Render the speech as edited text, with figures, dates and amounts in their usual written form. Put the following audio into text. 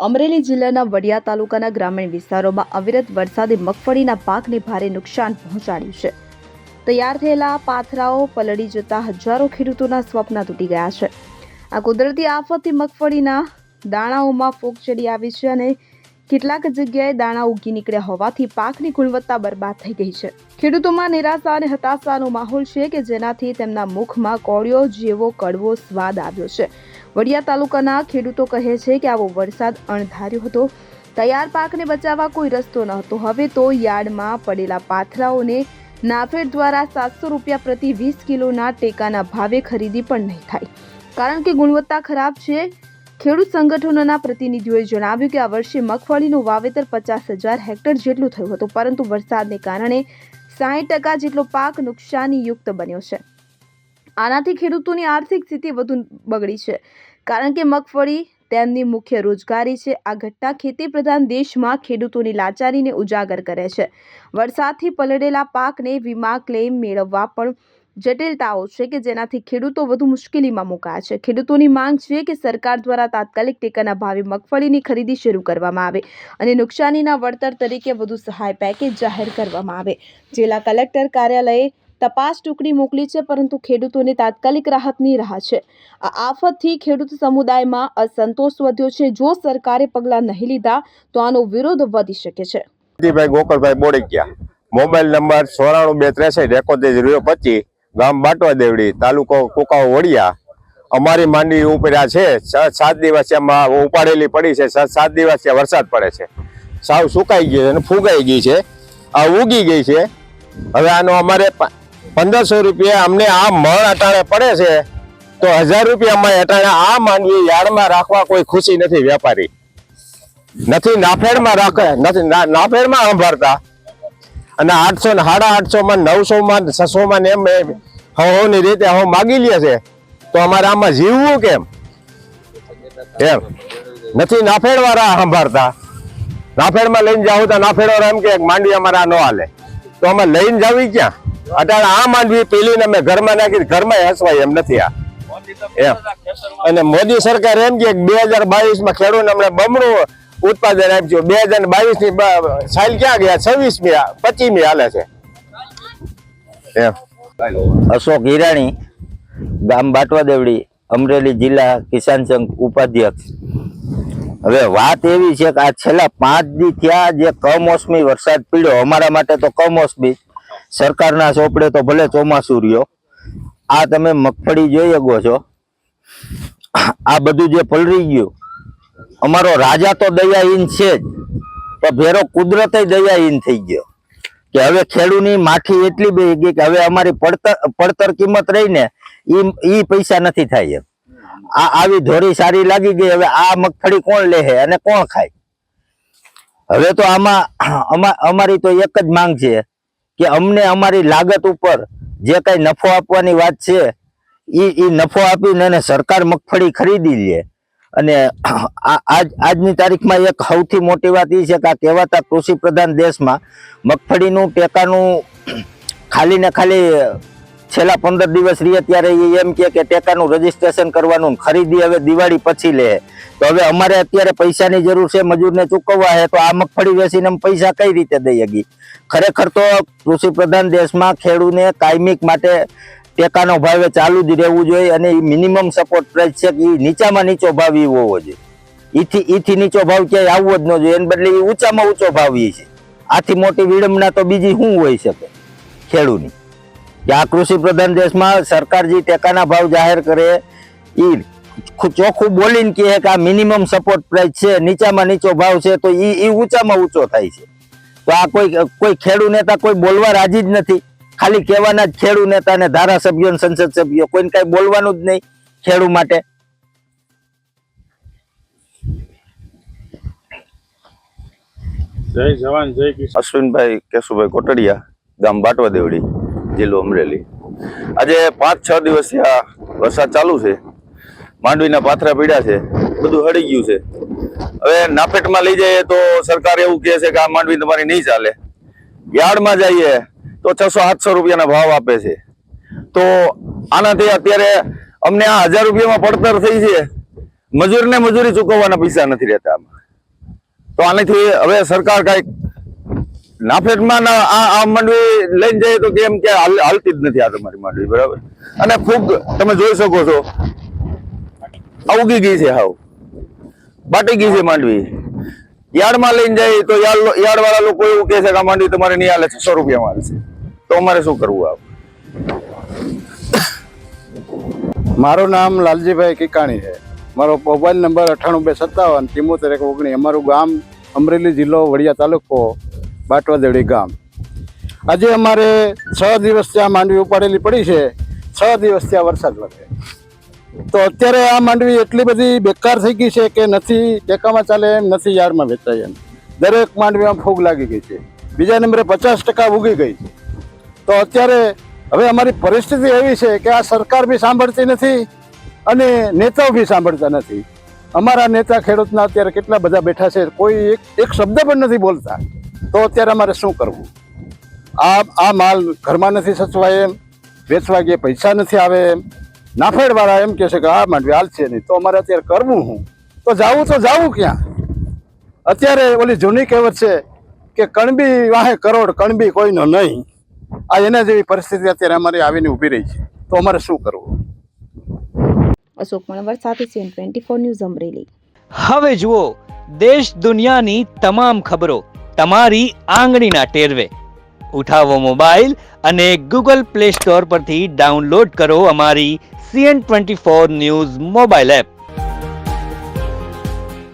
અમરેલી જિલ્લાના વડિયા તાલુકાના ગ્રામીણ વિસ્તારોમાં અવિરત વરસાદે મગફળીના પાકને ભારે નુકસાન પહોંચાડ્યું છે। તૈયાર થયેલા પાથરાઓ પલળી જતા હજારો ખેડૂતોના સ્વપ્ન તૂટી ગયા છે। આ કુદરતી આફતથી મગફળીના દાણાઓમાં ફોગ ચડી આવી છે અને કેટલાક જગ્યાએ દાણા ઉગી નીકળ્યા હોવાથી પાકની ગુણવત્તા બરબાદ થઈ ગઈ છે। ખેડૂતોમાં નિરાશા અને હતાશાનો માહોલ છે કે જેનાથી તેમના મુખમાં કોળિયો જેવો કડવો સ્વાદ આવ્યો છે। વડિયા તાલુકાના ખેડૂતો કહે છે કે આવો વરસાદ અણધાર્યો હતો। તૈયાર પાકને બચાવવા કોઈ રસ્તો ન હતો। હવે તો યાર્ડમાં પડેલા પાથરાઓને નાફેડ દ્વારા 700 રૂપિયા પ્રતિ 20 કિલોના ટેકાના ભાવે ખરીદી પણ નહીં થાય, કારણ કે ગુણવત્તા ખરાબ છે। ખેડૂત સંગઠનોના પ્રતિનિધિઓએ જણાવ્યું કે આ વર્ષે મગફળીનું વાવેતર 50,000 હેક્ટર જેટલું થયું હતું, પરંતુ વરસાદને કારણે 60% જેટલો પાક નુકસાનીયુક્ત બન્યો છે। આનાથી ખેડૂતોની આર્થિક સ્થિતિ વધુ બગડી છે, કારણ કે મગફળી તેમની મુખ્ય રોજગારી છે। આ ઘટના ખેતી પ્રધાન દેશમાં ખેડૂતોની લાચારીને ઉજાગર કરે છે। વરસાદથી પલળેલા પાકને વીમા ક્લેમ મેળવવા પણ જટિલતાઓ છે કે જેનાથી ખેડૂતો વધુ મુશ્કેલીમાં મુકાયા છે। ખેડૂતોની માંગ છે કે સરકાર દ્વારા તાત્કાલિક ટેકાના ભાવે મગફળીની ખરીદી શરૂ કરવામાં આવે અને નુકસાનીના વળતર તરીકે વધુ સહાય પેકેજ જાહેર કરવામાં આવે। જિલ્લા કલેક્ટર કાર્યાલયે તપાસ ટુકડી મોકલી છે, પરંતુ ખેડૂતોને તાત્કાલિક રાહતની રાહ છે। આ આફતથી ખેડૂત સમુદાયમાં અસંતોષ વધ્યો છે। જો સરકારે પગલાં નહીં લીધા તો આનો વિરોધ વધી શકે છે। ગોકળભાઈ બોડીકિયા, મોબાઈલ નંબર 94236125, ગામ બાટવા દેવડી, તાલુકો કુકાવ, વડિયા। અમારી માંડવી ઉપર્યા છે 7 દિવસ એમાં ઉપાડેલી પડી છે। 7 દિવસ વરસાદ પડે છે, સાવ સુકાઈ ગઈ છે અને ફૂગાઈ ગઈ છે, આ ઉગી ગઈ છે। હવે આનો અમારે 1500 રૂપિયા અમને આ મણ અટાણે પડે છે, તો 1000 રૂપિયા અમારે અટાણે આ માંડવી યાર્ડમાં રાખવા કોઈ ખુશી નથી। વેપારી નથી નાફેડમાં રાખે, નથી નાફેડમાં સંભાળતા, અને 800 850 માં 900 માં 600 માં એમ હવની રીતે હવે માગી લે છે, તો અમારે આમાં જીવવું કેમ? એમ નથી નાફેડ વાળા સંભાળતા। નાફેડમાં લઈને જાવ તો નાફેડ વાળા એમ કે માંડવી અમારા ન હાલે, તો અમે લઈને જાવી ક્યાં? અત્યારે આ માંડવી પેલીને અમે ઘરમાં નાખી, ઘરમાં હસવાય એમ નથી આ એમ। અને મોદી સરકાર એમ કે 2022 માં ખેડૂતને અમને બમણું ઉત્પાદન આપ્યું। 2022 ની સાલ ક્યાં ગયા? 26મી 25મી હાલે છે એમ। અશોક હિરાણી, ગામ બાટવા દેવડી, અમરેલી જિલ્લા કિસાન સંઘ ઉપાધ્યક્ષ। હવે વાત એવી છે કે આ છેલ્લા 5 દી થયા જે કમોસમી વરસાદ પડ્યો, અમારા માટે તો કમોસમી, સરકારના ચોપડે તો ભલે ચોમાસું રહ્યો। આ તમે મગફળી જોઈ શકો છો, આ બધું જે પલળી ગયું, અમારો રાજા તો દયાહીન છે જ, પણ ભેરો કુદરતે દયાહીન થઈ ગયો કે હવે ખેડૂતની માઠી એટલી બેસી ગઈ કે હવે અમારી પડતર કિંમત રહીને ઈ પૈસા નથી થાય એમ। આ આવી ધોરી સારી લાગી ગઈ, હવે આ મગફળી કોણ લે અને કોણ ખાય? હવે તો આમાં અમારી તો એક જ માંગ છે કે અમને અમારી લાગત ઉપર જે કઈ નફો આપવાની વાત છે એ નફો આપીને સરકાર મગફળી ખરીદી લે। અને આજની તારીખમાં એક સૌથી મોટી વાત એ છે કે આ કહેવાતા કૃષિ પ્રધાન દેશમાં મગફળીનું ટેકાનું ખાલી ને ખાલી છેલ્લા 15 દિવસ રહીએ ત્યારે એમ કે ટેકાનું રજીસ્ટ્રેશન કરવાનું, ખરીદી હવે દિવાળી પછી લે। તો હવે અમારે અત્યારે પૈસાની જરૂર છે, મજૂરને ચૂકવવા છે, તો આ મગફળી વેચીને પૈસા કઈ રીતે દઈ શકીએ? ખરેખર તો કૃષિ પ્રધાન દેશમાં ખેડૂતને કાયમિક માટે ટેકાનો ભાવે ચાલુ જ રહેવું જોઈએ, અને મિનિમમ સપોર્ટ પ્રાઇસ છે કે નીચામાં નીચો ભાવ એ હોવો જોઈએ। ઈથી નીચો ભાવ ક્યાંય આવવો જ ન જોઈએ, એને બદલે એ ઊંચામાં ઊંચો ભાવ એ છે। આથી મોટી વિડંબના તો બીજી શું હોઈ શકે ખેડૂતની? કે આ કૃષિ પ્રધાન દેશમાં સરકાર જે ટેકાના ભાવ જાહેર કરે એ ચોખ્ખું બોલીને કહે કે આ મિનિમમ સપોર્ટ પ્રાઇસ છે, નીચામાં નીચો ભાવ છે, તો એ ઊંચામાં ઊંચો થાય છે। તો આ કોઈ ખેડૂત નેતા કોઈ બોલવા રાજી જ નથી, ખાલી કહેવાના જ ખેડૂત નેતા ને ધારાસભ્યો, સંસદ સભ્યો, કોઈને કઈ બોલવાનું જ નહીં ખેડૂત માટે। જય જવાન જય કિસાન। અશ્વિનભાઈ કેશુભાઈ કોટડિયા, ગામ બાટવા દેવડી, જિલ્લો અમરેલી। આજે 5-6 દિવસથી આ વરસાદ ચાલુ છે, માંડવીના પાથરા પીડ્યા છે, બધું હળી ગયું છે। હવે નાફેટમાં લઈ જઈએ તો સરકાર એવું કહે છે કે આ માંડવી તમારી નહીં ચાલે। યાર્ડમાં જઈએ તો 600-700 રૂપિયાના ભાવ આપે છે। તો આનાથી અત્યારે અમને આ 1000 રૂપિયામાં પડતર થઈ છે, મજૂરને મજૂરી ચૂકવવાના પૈસા નથી રહેતા। તો આનાથી હવે સરકાર કઈક નાફેડમાં આ માંડવી લઈને જાય તો કેમ કે હાલતી જ નથી આ તમારી માંડવી, બરાબર. અને ખૂબ તમે જોઈ શકો છો ઉગી ગઈ છે, હાવ બાટી ગઈ છે માંડવી. યાર્ડમાં લઈને જાય તો યાર્ડ વાળા લોકો એવું કહે છે કે આ માંડવી તમારે નહીં હાલે, 600 રૂપિયામાં હાલશે. તો અમારે શું કરવું? આપ મારું નામ લાલજીભાઈ કિકાણી છે. મારો મોબાઈલ નંબર 9827577319. અમારું ગામ અમરેલી જિલ્લો, વડિયા તાલુકો, બાટવા દેવડી ગામ. આજે અમારે 6 દિવસ ત્યાં માંડવી ઉપાડેલી પડી છે. 6 દિવસ ત્યાં વરસાદ લાગે તો અત્યારે આ માંડવી એટલી બધી બેકાર થઈ ગઈ છે કે નથી ટેકામાં ચાલે એમ, નથી યાર્ડમાં વેચાય એમ. દરેક માંડવીમાં ફૂગ લાગી ગઈ છે. બીજા નંબરે 50% ઉગી ગઈ છે. તો અત્યારે હવે અમારી પરિસ્થિતિ એવી છે કે આ સરકાર બી સાંભળતી નથી અને નેતાઓ બી સાંભળતા નથી. અમારા નેતા ખેડૂતના અત્યારે કેટલા બધા બેઠા છે, કોઈ એક શબ્દ પણ નથી બોલતા. તો અત્યારે અમારે શું કરવું? આ માલ ઘરમાં નથી સચવાય એમ, વેચવા ગયા પૈસા નથી આવે એમ. નાફેડવાળા એમ કહે છે કે આ માંડવી હાલશે નહીં. તો અમારે અત્યારે કરવું શું? તો જાવું ક્યાં? અત્યારે ઓલી જૂની કહેવત છે કે કણબી વાહે કરોડ, કણબી કોઈનો નહીં. આ એના જેવી પરિસ્થિતિ અત્યારે અમારી આવીને ઊભી રહી છે. તો અમારે શું કરવું? અશોક મણવર સાથે CN24 ન્યૂઝ અમરેલી. હવે જુઓ દેશ દુનિયાની તમામ ખબરો તમારી આંગળીના ટેરવે. ઉઠાવો મોબાઈલ અને Google Play Store પરથી ડાઉનલોડ કરો અમારી CN24 ન્યૂઝ મોબાઈલ એપ.